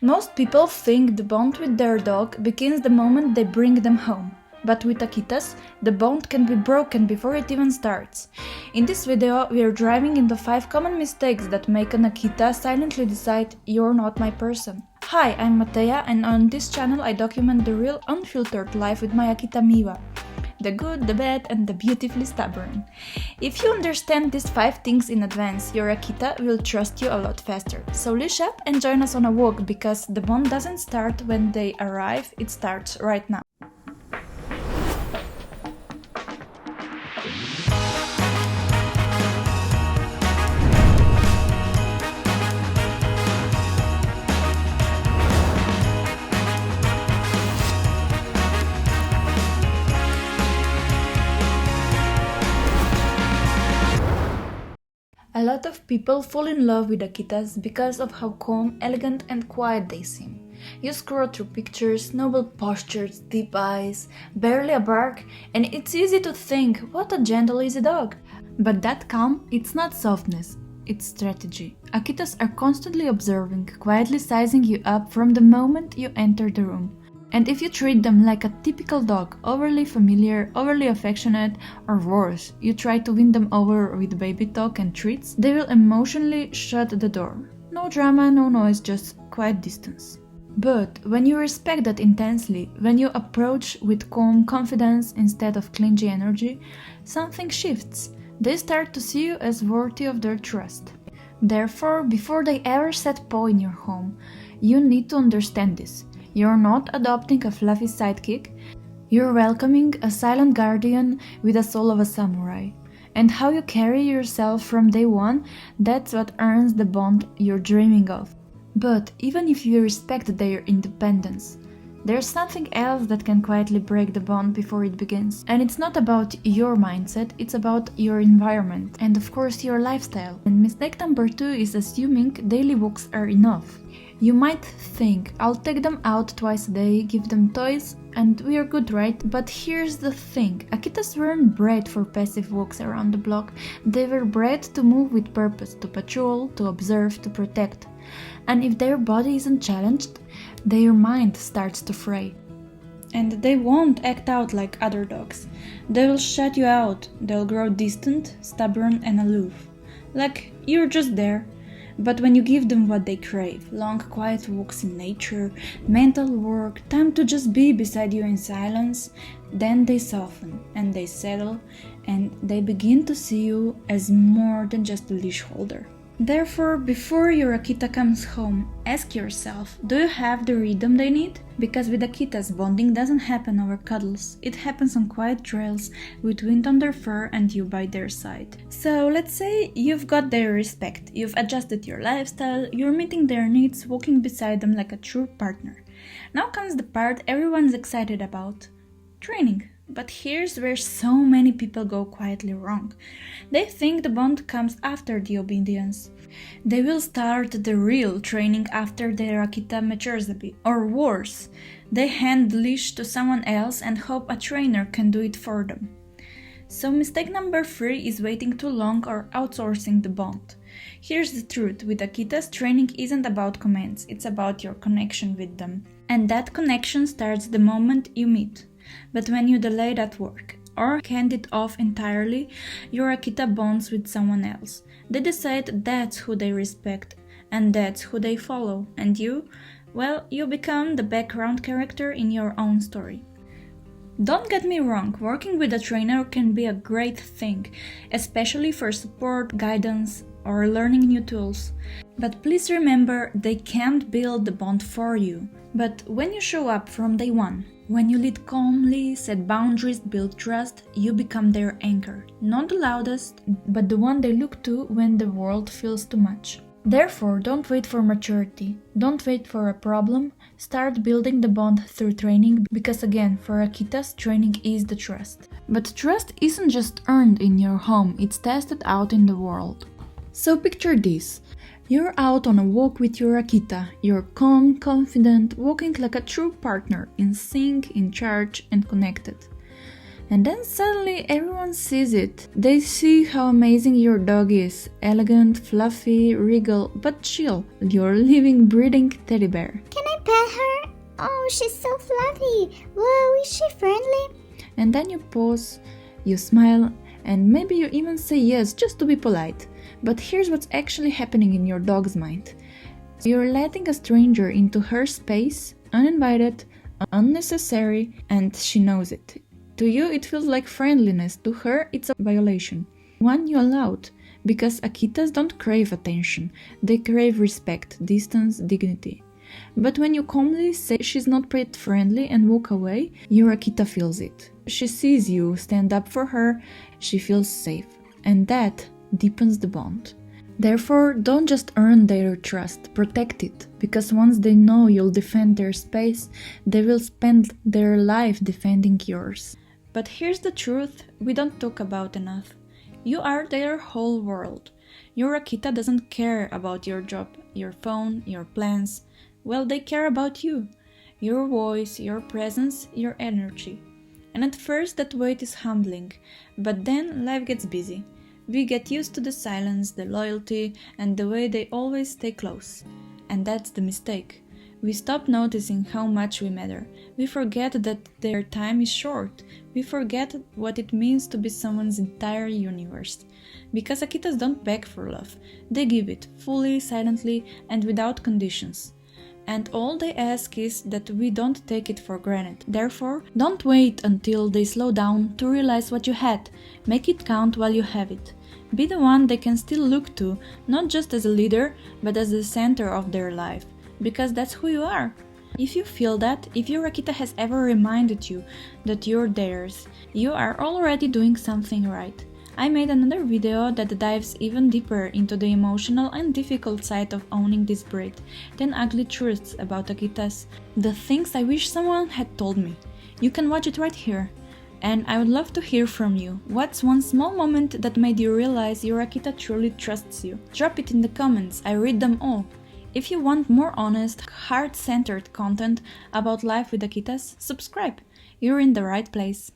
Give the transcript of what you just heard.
Most people think the bond with their dog begins the moment they bring them home. But with Akitas, the bond can be broken before it even starts. In this video, we are driving into 5 common mistakes that make an Akita silently decide you're not my person. Hi, I'm Mateja, and on this channel I document the real unfiltered life with my Akita Miwa. The good, the bad, and the beautifully stubborn. If you understand these 5 things in advance, your Akita will trust you a lot faster. So leash up and join us on a walk, because the bond doesn't start when they arrive, it starts right now. A lot of people fall in love with Akitas because of how calm, elegant and quiet they seem. You scroll through pictures, noble postures, deep eyes, barely a bark, and it's easy to think, what a gentle easy dog. But that calm, it's not softness, it's strategy. Akitas are constantly observing, quietly sizing you up from the moment you enter the room. And if you treat them like a typical dog, overly familiar, overly affectionate, or worse, you try to win them over with baby talk and treats, they will emotionally shut the door. No drama, no noise, just quiet distance. But when you respect that intensely, when you approach with calm confidence instead of clingy energy, something shifts. They start to see you as worthy of their trust. Therefore, before they ever set paw in your home, you need to understand this. You're not adopting a fluffy sidekick, you're welcoming a silent guardian with the soul of a samurai. And how you carry yourself from day one, that's what earns the bond you're dreaming of. But even if you respect their independence, there's something else that can quietly break the bond before it begins. And it's not about your mindset, it's about your environment and of course your lifestyle. And mistake number 2 is assuming daily walks are enough. You might think, I'll take them out twice a day, give them toys, and we are good, right? But here's the thing, Akitas weren't bred for passive walks around the block. They were bred to move with purpose, to patrol, to observe, to protect. And if their body isn't challenged, their mind starts to fray. And they won't act out like other dogs. They will shut you out, they'll grow distant, stubborn and aloof. Like, you're just there. But when you give them what they crave, long quiet walks in nature, mental work, time to just be beside you in silence, then they soften and they settle and they begin to see you as more than just a leash holder. Therefore, before your Akita comes home, ask yourself, do you have the rhythm they need? Because with Akitas, bonding doesn't happen over cuddles. It happens on quiet trails, with wind on their fur and you by their side. So let's say you've got their respect, you've adjusted your lifestyle, you're meeting their needs, walking beside them like a true partner. Now comes the part everyone's excited about: training. But here's where so many people go quietly wrong. They think the bond comes after the obedience. They will start the real training after their Akita matures a bit. Or worse, they hand the leash to someone else and hope a trainer can do it for them. So mistake number 3 is waiting too long or outsourcing the bond. Here's the truth, with Akitas, training isn't about commands, it's about your connection with them. And that connection starts the moment you meet. But when you delay that work, or hand it off entirely, your Akita bonds with someone else. They decide that's who they respect, and that's who they follow, and you, well, you become the background character in your own story. Don't get me wrong, working with a trainer can be a great thing, especially for support, guidance, or learning new tools. But please remember, they can't build the bond for you. But when you show up from day one, when you lead calmly, set boundaries, build trust, you become their anchor. Not the loudest, but the one they look to when the world feels too much. Therefore, don't wait for maturity. Don't wait for a problem. Start building the bond through training, because again, for Akitas, training is the trust. But trust isn't just earned in your home, it's tested out in the world. So picture this. You're out on a walk with your Akita. You're calm, confident, walking like a true partner, in sync, in charge and connected. And then suddenly everyone sees it. They see how amazing your dog is. Elegant, fluffy, regal, but chill. Your living, breathing teddy bear. Can pet her? Oh, she's so fluffy. Whoa, is she friendly? And then you pause, you smile, and maybe you even say yes just to be polite. But here's what's actually happening in your dog's mind. You're letting a stranger into her space, uninvited, unnecessary, and she knows it. To you, it feels like friendliness. To her, it's a violation. One you allowed, because Akitas don't crave attention. They crave respect, distance, dignity. But when you calmly say she's not pet friendly and walk away, your Akita feels it. She sees you stand up for her, she feels safe. And that deepens the bond. Therefore, don't just earn their trust, protect it, because once they know you'll defend their space, they will spend their life defending yours. But here's the truth we don't talk about enough. You are their whole world. Your Akita doesn't care about your job, your phone, your plans. Well, they care about you. Your voice, your presence, your energy. And at first that weight is humbling, but then life gets busy. We get used to the silence, the loyalty, and the way they always stay close. And that's the mistake. We stop noticing how much we matter. We forget that their time is short. We forget what it means to be someone's entire universe. Because Akitas don't beg for love. They give it, fully, silently, and without conditions. And all they ask is that we don't take it for granted. Therefore, don't wait until they slow down to realize what you had. Make it count while you have it. Be the one they can still look to, not just as a leader, but as the center of their life. Because that's who you are. If you feel that, if your Akita has ever reminded you that you're theirs, you are already doing something right. I made another video that dives even deeper into the emotional and difficult side of owning this breed, 10 ugly truths about Akitas, the things I wish someone had told me. You can watch it right here. And I would love to hear from you. What's one small moment that made you realize your Akita truly trusts you? Drop it in the comments, I read them all. If you want more honest, heart-centered content about life with Akitas, subscribe. You're in the right place.